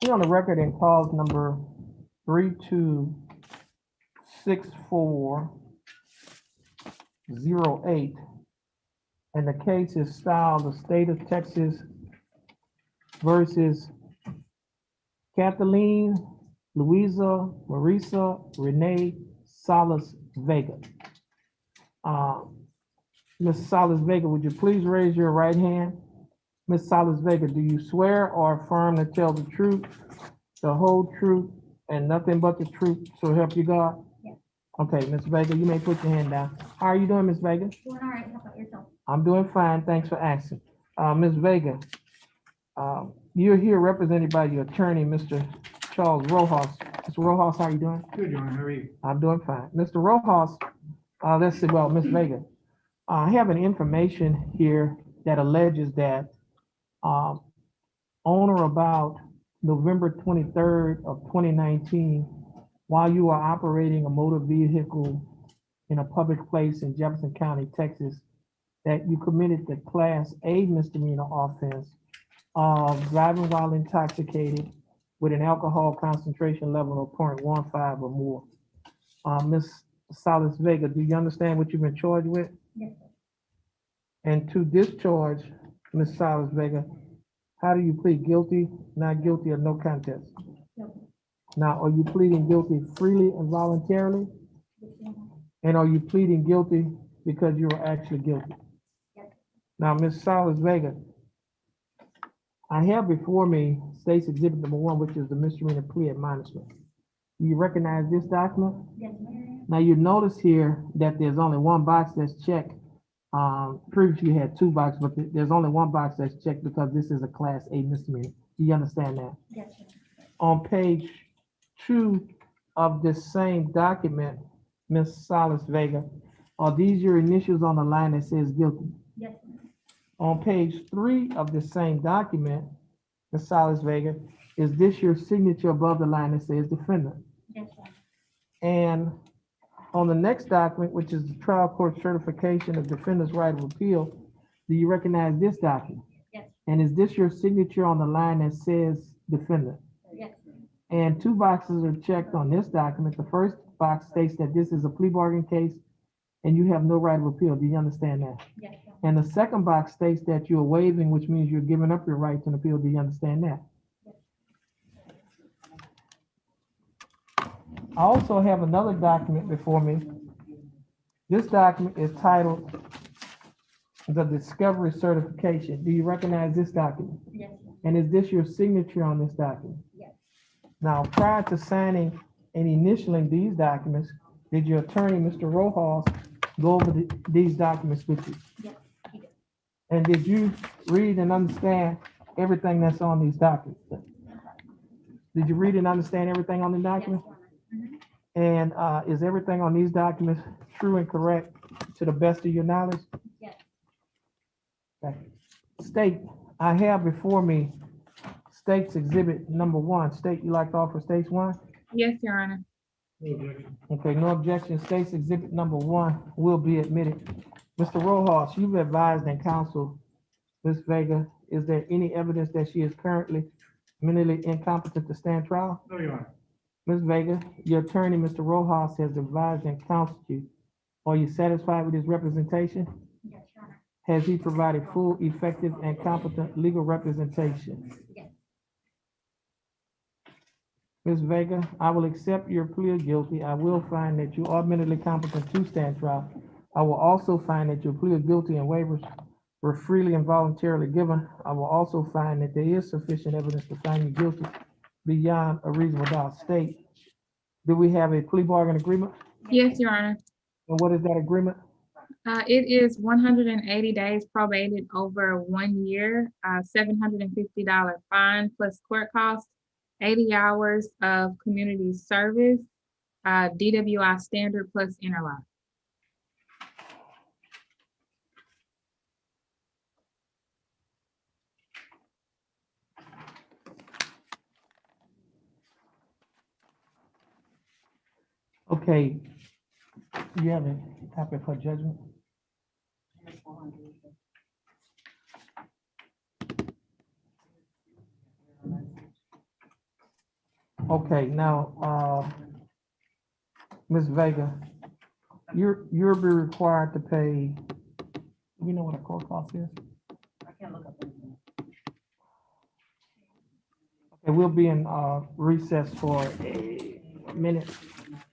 You're on the record in cause number 326408. And the case is styled the state of Texas versus Kathleen Louisa Marisa Renee Salas Vega. Ms. Salas Vega, would you please raise your right hand? Ms. Salas Vega, do you swear or affirm to tell the truth, the whole truth, and nothing but the truth, so help you God? Yes. Okay, Ms. Vega, you may put your hand down. How are you doing, Ms. Vega? Doing all right. How about yourself? I'm doing fine, thanks for asking. Ms. Vega, you're here represented by your attorney, Mr. Charles Rojas. Mr. Rojas, how are you doing? Good, Your Honor, how are you? I'm doing fine. Mr. Rojas, let's see, well, Ms. Vega, I have an information here that alleges that on or about November 23rd of 2019, while you are operating a motor vehicle in a public place in Jefferson County, Texas, that you committed the Class A misdemeanor offense of driving while intoxicated with an alcohol concentration level of 0.15 or more. Ms. Salas Vega, do you understand what you've been charged with? Yes, sir. And to discharge, Ms. Salas Vega, how do you plead guilty, not guilty, or no contest? Guilty. Now, are you pleading guilty freely and voluntarily? Yes, Your Honor. And are you pleading guilty because you are actually guilty? Yes. Now, Ms. Salas Vega, I have before me State's Exhibit Number 1, which is the misdemeanor plea admonishment. Do you recognize this document? Yes, ma'am. Now, you notice here that there's only one box that's checked. Previously you had two boxes, but there's only one box that's checked because this is a Class A misdemeanor. Do you understand that? Yes, sir. On page 2 of this same document, Ms. Salas Vega, are these your initials on the line that says guilty? Yes, ma'am. On page 3 of the same document, Ms. Salas Vega, is this your signature above the line that says defendant? Yes, sir. And on the next document, which is the trial court certification of defendant's right of appeal, do you recognize this document? Yes. And is this your signature on the line that says defendant? Yes, ma'am. And two boxes are checked on this document. The first box states that this is a plea bargain case and you have no right of appeal. Do you understand that? Yes, sir. And the second box states that you're waiving, which means you're giving up your right to an appeal. Do you understand that? I also have another document before me. This document is titled the discovery certification. Do you recognize this document? Yes, sir. And is this your signature on this document? Yes. Now, prior to signing and initialing these documents, did your attorney, Mr. Rojas, go over these documents with you? Yes, he did. And did you read and understand everything that's on these documents? Did you read and understand everything on the Yes, document? Your Honor. Mhm. And is everything on these documents true and correct to the best of your knowledge? Yes. Okay. State, I have before me State's Exhibit Number 1. State, you like to offer State's 1? Yes, Your Honor. No objection. Okay, no objection. State's Exhibit Number 1 will be admitted. Mr. Rojas, you've advised and counseled Ms. Vega. Is there any evidence that she is currently mentally incompetent to stand trial? No, Your Honor. Ms. Vega, your attorney, Mr. Rojas, has advised and counseled you. Are you satisfied with his representation? Yes, Your Honor. Has he provided full, effective, and competent legal representation? Yes. Ms. Vega, I will accept your plea of guilty. I will find that you are mentally competent to stand trial. I will also find that your plea of guilty and waivers were freely and voluntarily given. I will also find that there is sufficient evidence to find you guilty beyond a reasonable doubt. State, do we have a plea bargain agreement? Yes, Your Honor. And what is that agreement? It is 180 days probated over 1 year, $750 fine plus court costs, 80 hours of community service, DWI standard plus interlock. Okay. You have a copy of her judgment? Okay, now, Ms. Vega, you'll be required to pay, you know what a court cost is? I can't look up anything. Okay, we'll be in, recess for a minute.